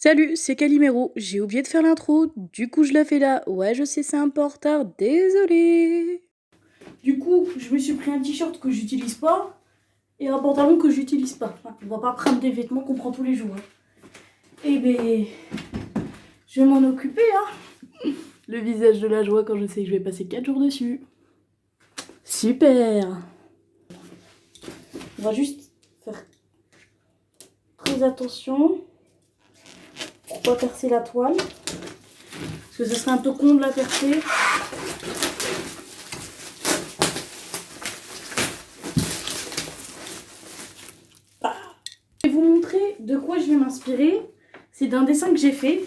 Salut, c'est Calimero. J'ai oublié de faire l'intro, du coup je la fais là. Ouais, je sais, c'est un peu en retard, désolé. Du coup, je me suis pris un t-shirt que j'utilise pas et un pantalon que j'utilise pas. Enfin, on va pas prendre des vêtements qu'on prend tous les jours. Et ben, je vais m'en occuper, hein. Le visage de la joie quand je sais que je vais passer 4 jours dessus. Super. On va juste faire très attention pour pas percer la toile. Parce que ce serait un peu con de la percer. Je vais vous montrer de quoi je vais m'inspirer. C'est d'un dessin que j'ai fait.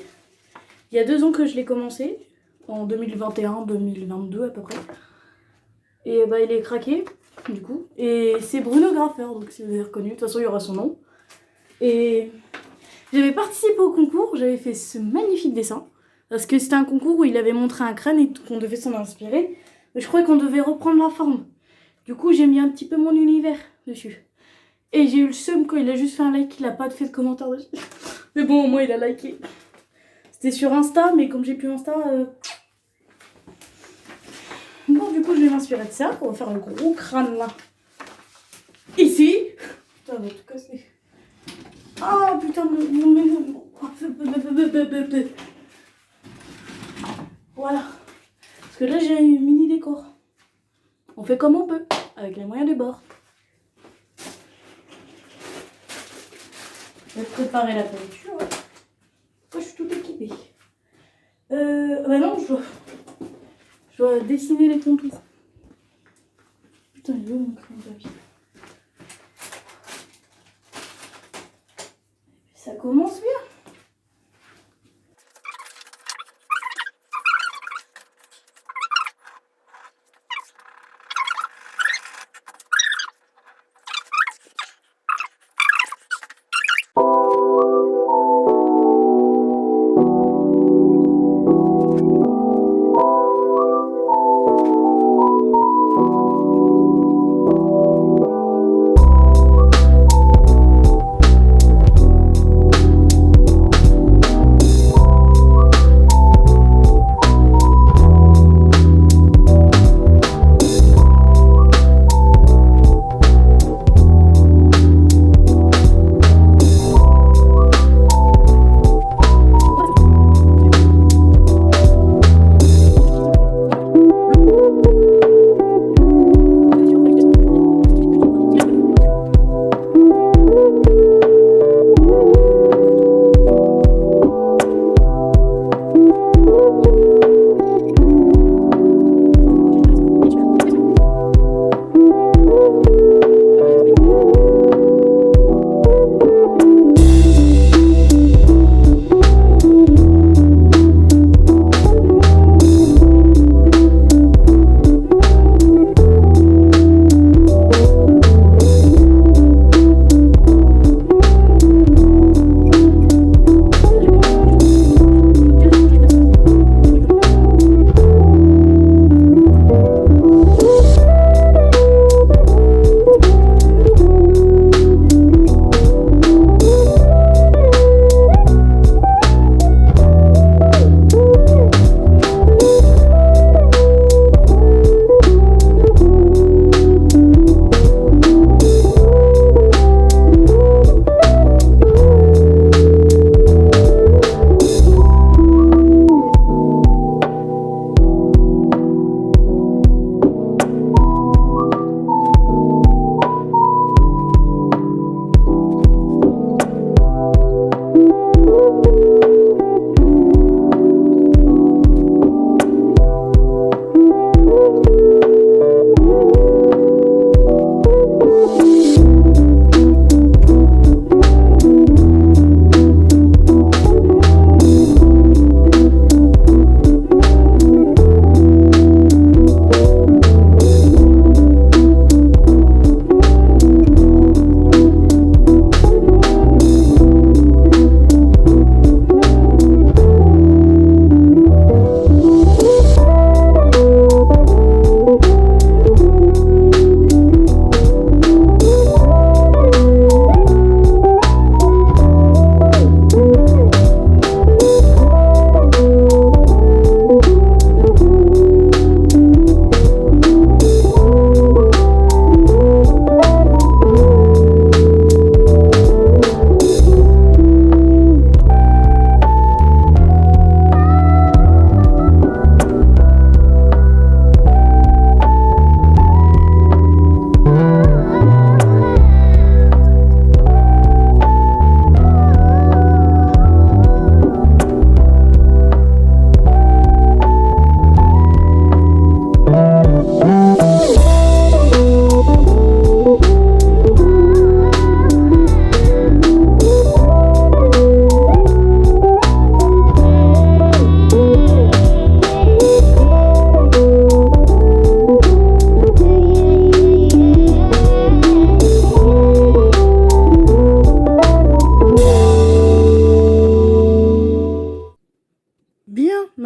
Il y a 2 ans que je l'ai commencé. En 2021-2022 à peu près. Et bah il est craqué, du coup. Et c'est Bruno Graffer, donc si vous avez reconnu. De toute façon, il y aura son nom. Et j'avais participé au concours. J'avais fait ce magnifique dessin. Parce que c'était un concours où il avait montré un crâne et qu'on devait s'en inspirer. Mais je croyais qu'on devait reprendre la forme. Du coup, j'ai mis un petit peu mon univers dessus. Et j'ai eu le seum quand il a juste fait un like, il a pas fait de commentaire dessus. Mais bon, au moins il a liké. C'était sur Insta, mais comme j'ai plus Insta... Bon, du coup, je vais m'inspirer de ça. On va faire un gros crâne là. Ici. Putain, on va tout casser. Ah, putain, voilà. Parce que là, j'ai un mini décor. On fait comme on peut, avec les moyens du bord. Je vais préparer la peinture. Moi, je suis tout équipée. Bah non, je dois dessiner les contours. Putain, il est où mon crayon papier? Ça commence bien.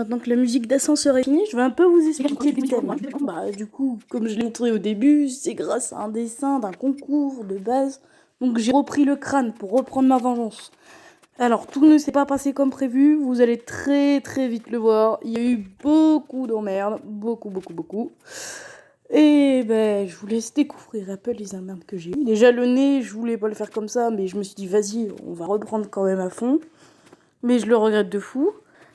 maintenant que la musique d'ascenseur est finie, je vais un peu vous expliquer le thème. Du coup, comme je l'ai montré au début, c'est grâce à un dessin d'un concours de base. Donc j'ai repris le crâne pour reprendre ma vengeance. Alors, tout ne s'est pas passé comme prévu, vous allez très très vite le voir. Il y a eu beaucoup d'emmerdes, beaucoup. Et je vous laisse découvrir un peu les emmerdes que j'ai eu. Déjà le nez, je voulais pas le faire comme ça, mais je me suis dit vas-y, on va reprendre quand même à fond. Mais je le regrette de fou.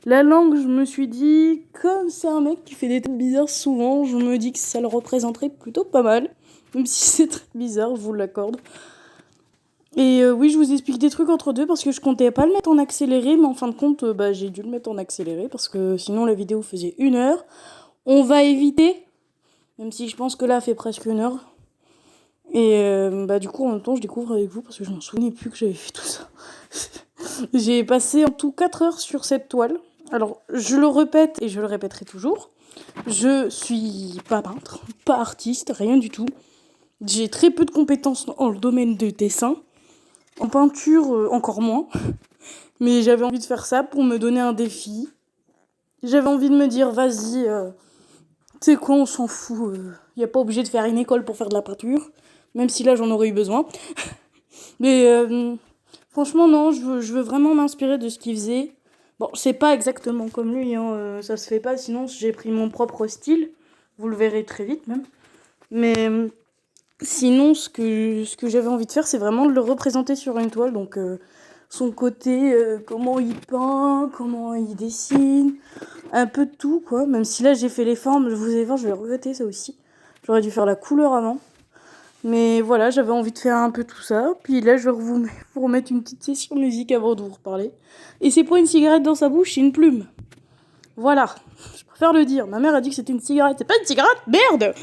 La langue, je me suis dit, comme c'est un mec qui fait des têtes bizarres souvent, je me dis que ça le représenterait plutôt pas mal. Même si c'est très bizarre, je vous l'accorde. Et oui, je vous explique des trucs entre deux parce que je comptais pas le mettre en accéléré, mais en fin de compte, j'ai dû le mettre en accéléré parce que sinon la vidéo faisait 1 heure. On va éviter, même si je pense que là, fait presque 1 heure. Et du coup, en même temps, je découvre avec vous parce que je m'en souvenais plus que j'avais fait tout ça. J'ai passé en tout 4 heures sur cette toile. Alors, je le répète et je le répéterai toujours. Je suis pas peintre, pas artiste, rien du tout. J'ai très peu de compétences dans le domaine du dessin. En peinture, encore moins. Mais j'avais envie de faire ça pour me donner un défi. J'avais envie de me dire, vas-y, tu sais quoi, on s'en fout. Y a pas obligé de faire une école pour faire de la peinture. Même si là, j'en aurais eu besoin. Mais franchement, non, je veux vraiment m'inspirer de ce qu'il faisait. Bon, c'est pas exactement comme lui, hein, ça se fait pas, sinon j'ai pris mon propre style. Vous le verrez très vite même. Mais sinon, ce que j'avais envie de faire, c'est vraiment de le représenter sur une toile. Donc, son côté, comment il peint, comment il dessine, un peu de tout, quoi. Même si là, j'ai fait les formes, vous allez voir, je vais regretter ça aussi. J'aurais dû faire la couleur avant. Mais voilà, j'avais envie de faire un peu tout ça. Puis là, je vais vous remettre une petite session musique avant de vous reparler. Et c'est pas une cigarette dans sa bouche, c'est une plume. Voilà, je préfère le dire. Ma mère a dit que c'était une cigarette. C'est pas une cigarette, merde!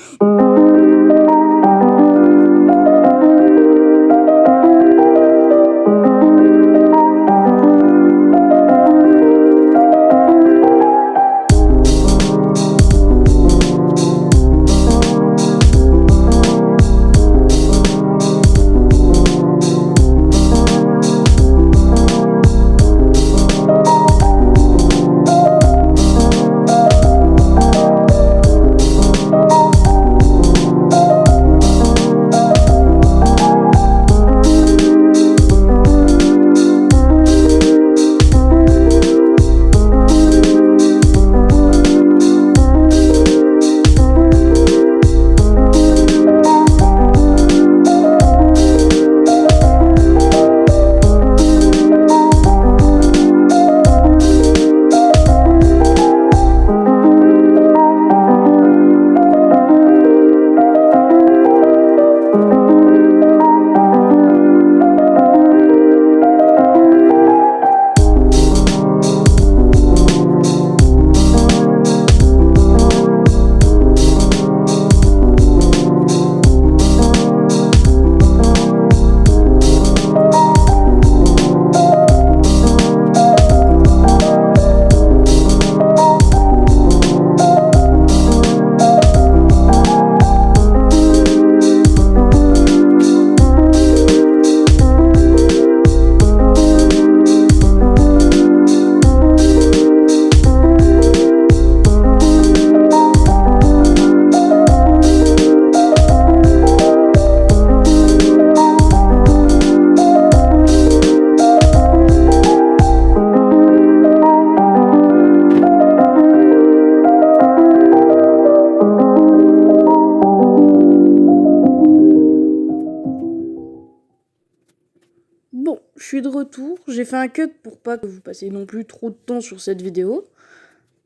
Bon, je suis de retour. J'ai fait un cut pour pas que vous passiez non plus trop de temps sur cette vidéo.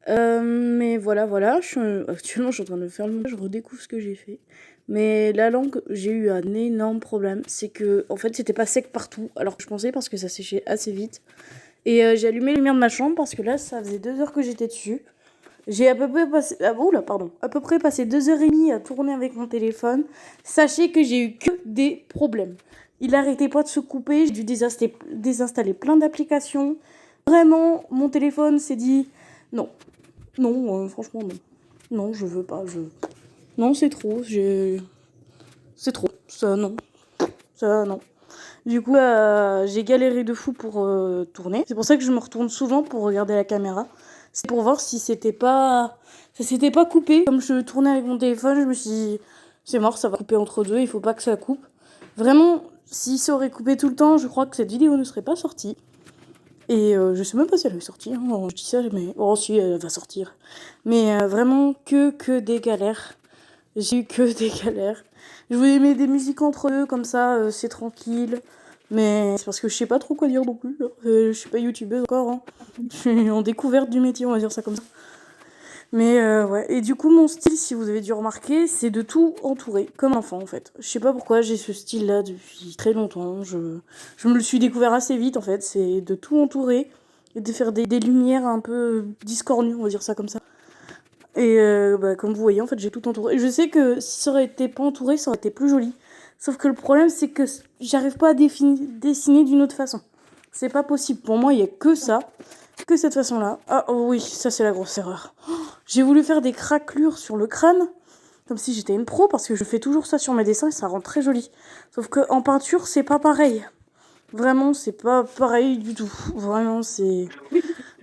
Mais voilà. Actuellement, je suis en train de faire le montage, je redécouvre ce que j'ai fait. Mais la langue, j'ai eu un énorme problème. C'est que, en fait, c'était pas sec partout. Alors que je pensais parce que ça séchait assez vite. Et j'ai allumé les lumières de ma chambre parce que là, ça faisait 2 heures que j'étais dessus. J'ai à peu près passé... à peu près passé 2 heures et demie à tourner avec mon téléphone. Sachez que j'ai eu que des problèmes. Il arrêtait pas de se couper, j'ai dû désinstaller plein d'applications. Vraiment, mon téléphone s'est dit... Non, franchement non. Non, je veux pas, Non, c'est trop, c'est trop, ça non. Du coup, j'ai galéré de fou pour tourner. C'est pour ça que je me retourne souvent pour regarder la caméra. C'est pour voir si c'était pas... ça s'était pas coupé. Comme je tournais avec mon téléphone, je me suis dit, c'est mort, ça va couper entre deux, il faut pas que ça coupe. Vraiment, si ça aurait coupé tout le temps, je crois que cette vidéo ne serait pas sortie. Et je sais même pas si elle est sortie, hein. Je dis ça, mais... oh si, elle va sortir. Mais vraiment, que des galères. J'ai eu que des galères. Je voulais mettre des musiques entre eux, comme ça, c'est tranquille. Mais c'est parce que je sais pas trop quoi dire non plus. Je suis pas youtubeuse encore, hein. Je suis en découverte du métier, on va dire ça comme ça. Mais ouais, et du coup mon style, si vous avez dû remarquer, c'est de tout entourer, comme un enfant en fait. Je sais pas pourquoi j'ai ce style là depuis très longtemps, je me le suis découvert assez vite en fait, c'est de tout entourer et de faire des lumières un peu discornues, on va dire ça comme ça. Et comme vous voyez en fait j'ai tout entouré. Et je sais que si ça aurait été pas entouré, ça aurait été plus joli. Sauf que le problème c'est que j'arrive pas à dessiner d'une autre façon. C'est pas possible, pour moi il y a que ça. Que cette façon-là. Ah oh oui, ça c'est la grosse erreur. J'ai voulu faire des craquelures sur le crâne, comme si j'étais une pro, parce que je fais toujours ça sur mes dessins et ça rend très joli. Sauf que en peinture, c'est pas pareil. Vraiment, c'est pas pareil du tout. Vraiment, c'est...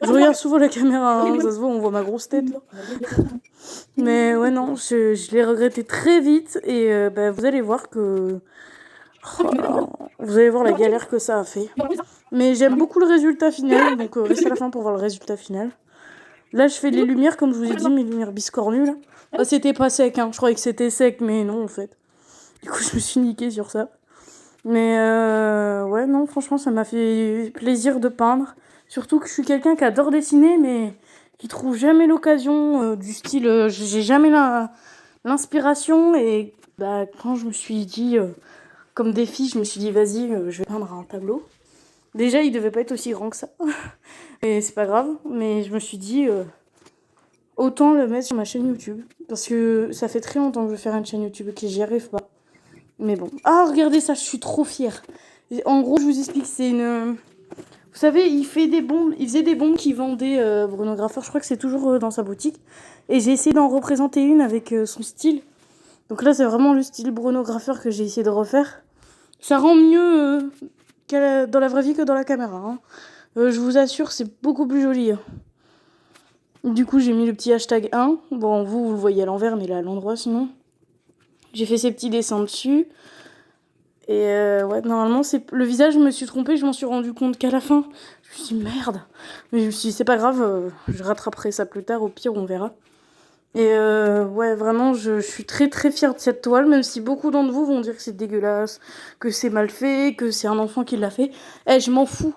je regarde souvent la caméra, hein, ça se voit, on voit ma grosse tête là. Mais ouais, non, je l'ai regretté très vite et vous allez voir que... oh là, vous allez voir la galère que ça a fait. Mais j'aime beaucoup le résultat final, donc restez à la fin pour voir le résultat final. Là, je fais les lumières, comme je vous ai dit, mes lumières biscornues, là. Bah, c'était pas sec, hein. Je croyais que c'était sec, mais non, en fait. Du coup, je me suis niquée sur ça. Mais ouais, non, franchement, ça m'a fait plaisir de peindre. Surtout que je suis quelqu'un qui adore dessiner, mais qui trouve jamais l'occasion du style... j'ai jamais l'inspiration. Et quand je me suis dit, comme défi, je me suis dit, vas-y, je vais peindre un tableau. Déjà, il devait pas être aussi grand que ça. Et c'est pas grave, mais je me suis dit, autant le mettre sur ma chaîne YouTube. Parce que ça fait très longtemps que je veux faire une chaîne YouTube et que j'y arrive pas. Mais bon. Ah, regardez ça, je suis trop fière. En gros, je vous explique, c'est une... vous savez, il faisait des bombes qu'il vendait, Bruno Graffeur. Je crois que c'est toujours dans sa boutique. Et j'ai essayé d'en représenter une avec son style. Donc là, c'est vraiment le style Bruno Graffeur que j'ai essayé de refaire. Ça rend mieux dans la vraie vie que dans la caméra, hein. Je vous assure, c'est beaucoup plus joli, hein. Du coup, j'ai mis le petit hashtag 1. Bon, vous le voyez à l'envers, mais là, à l'endroit, sinon. J'ai fait ces petits dessins dessus. Et ouais, normalement, c'est le visage, je me suis trompée. Je m'en suis rendu compte qu'à la fin. Je me suis dit, merde. Mais je me suis dit, c'est pas grave, je rattraperai ça plus tard. Au pire, on verra. Et ouais, vraiment, je suis très très fière de cette toile, même si beaucoup d'entre vous vont dire que c'est dégueulasse, que c'est mal fait, que c'est un enfant qui l'a fait. Je m'en fous.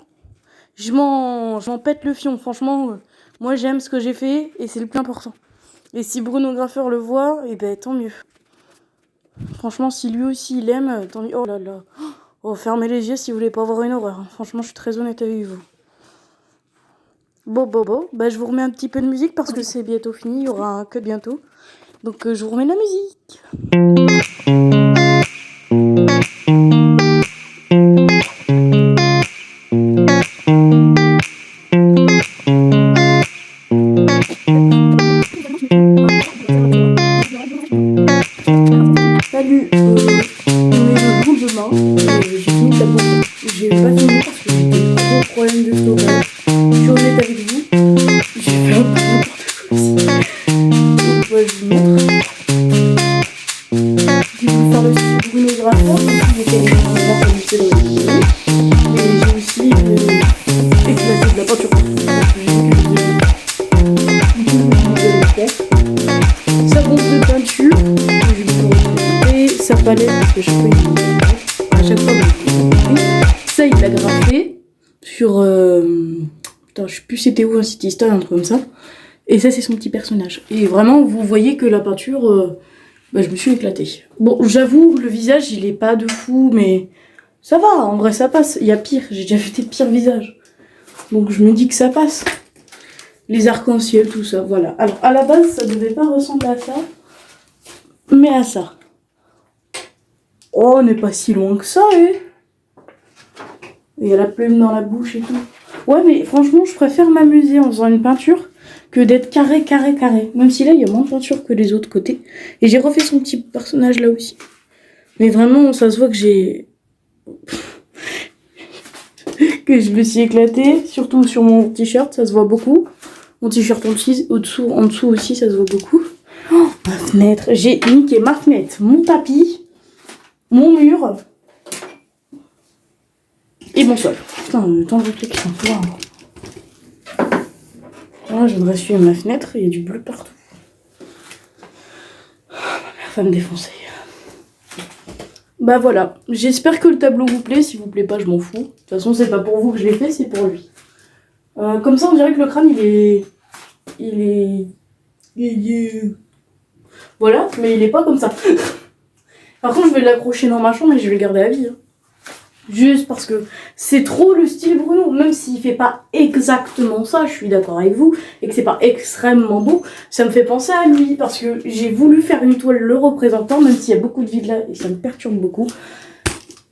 Je m'en pète le fion, franchement. Moi, j'aime ce que j'ai fait et c'est le plus important. Et si Bruno Graffeur le voit, et tant mieux. Franchement, si lui aussi il aime, tant mieux. Oh là là. Oh, fermez les yeux si vous voulez pas voir une horreur. Franchement, je suis très honnête avec vous. Bon. Je vous remets un petit peu de musique parce que c'est bientôt fini. Il y aura un cut bientôt. Donc, je vous remets de la musique. Salut, on est le lendemain, j'ai fini de la boîte. J'ai pas fini parce que j'ai des gros problèmes de stockage. Je suis honnête avec vous, j'ai fait un peu n'importe quoi aussi. Donc ouais, je vous montre. J'ai voulu faire le style Bruno Graffeur, j'ai fait les mains comme c'est dans les vidéos. Mais j'ai aussi éclaté de la peinture partout parce que j'ai vu que je devais le faire. Sa bombe de peinture, j'ai vu sa palette parce que chaque fois à chaque fois ça il l'a graffé sur putain, je sais plus c'était où, un City Style, un truc comme ça, et ça c'est son petit personnage et vraiment vous voyez que la peinture je me suis éclatée. Bon, j'avoue le visage il est pas de fou mais ça va, en vrai ça passe. Il y a pire, j'ai déjà fait des pires visages donc je me dis que ça passe. Les arcs-en-ciel, tout ça, voilà. Alors à la base ça devait pas ressembler à ça mais à ça. Oh, on n'est pas si loin que ça, hein. Il y a la plume dans la bouche et tout. Ouais, mais franchement, je préfère m'amuser en faisant une peinture que d'être carré. Même si là, il y a moins de peinture que les autres côtés. Et j'ai refait son petit personnage là aussi. Mais vraiment, ça se voit que j'ai... que je me suis éclatée. Surtout sur mon t-shirt, ça se voit beaucoup. Mon t-shirt en dessous aussi, ça se voit beaucoup. Oh, ma fenêtre. J'ai niqué ma fenêtre, mon tapis, mon mur et mon sol. Putain, le temps de réflexion. Wow. Là, je voudrais suivre ma fenêtre, il y a du bleu partout. Oh, ma mère va me défoncer. Bah voilà, j'espère que le tableau vous plaît. S'il vous plaît pas, je m'en fous. De toute façon, c'est pas pour vous que je l'ai fait, c'est pour lui. Comme ça, on dirait que le crâne, il est... Voilà, mais il est pas comme ça. Par contre, je vais l'accrocher dans ma chambre et je vais le garder à vie. Hein. Juste parce que c'est trop le style Bruno. Même s'il fait pas exactement ça, je suis d'accord avec vous, et que c'est pas extrêmement beau, ça me fait penser à lui. Parce que j'ai voulu faire une toile le représentant, même s'il y a beaucoup de vide là et ça me perturbe beaucoup.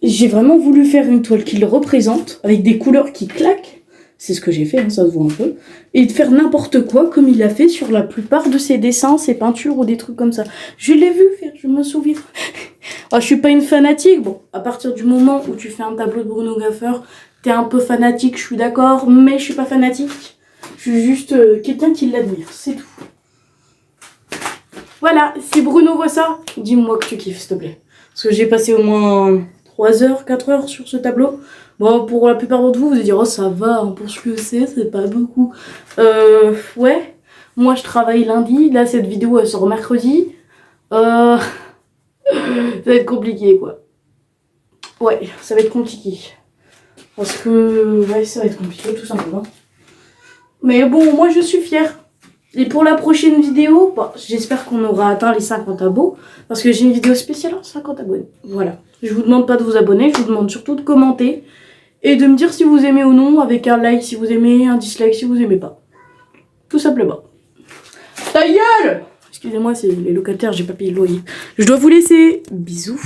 J'ai vraiment voulu faire une toile qui le représente, avec des couleurs qui claquent. C'est ce que j'ai fait, hein, ça se voit un peu. Et de faire n'importe quoi comme il a fait sur la plupart de ses dessins, ses peintures ou des trucs comme ça. Je l'ai vu faire, je me souviens. Alors, je suis pas une fanatique. Bon, à partir du moment où tu fais un tableau de Bruno Gaffeur, t'es un peu fanatique, je suis d'accord, mais je suis pas fanatique. Je suis juste quelqu'un qui l'admire, c'est tout. Voilà, si Bruno voit ça, dis-moi que tu kiffes, s'il te plaît. Parce que j'ai passé au moins 3 heures, 4 heures sur ce tableau. Bon, pour la plupart d'entre vous, vous allez dire, oh ça va, hein, pour ce que c'est pas beaucoup. Ouais, moi je travaille lundi, là cette vidéo elle sort mercredi. Ça va être compliqué quoi. Ouais, ça va être compliqué. Parce que, ouais, ça va être compliqué tout simplement. Mais bon, moi je suis fière. Et pour la prochaine vidéo, bon, j'espère qu'on aura atteint les 50 abos. Parce que j'ai une vidéo spéciale en 50 abonnés. Voilà. Je vous demande pas de vous abonner, je vous demande surtout de commenter. Et de me dire si vous aimez ou non, avec un like si vous aimez, un dislike si vous aimez pas. Tout simplement. Ta gueule! Excusez-moi, c'est les locataires, j'ai pas payé le loyer. Je dois vous laisser. Bisous.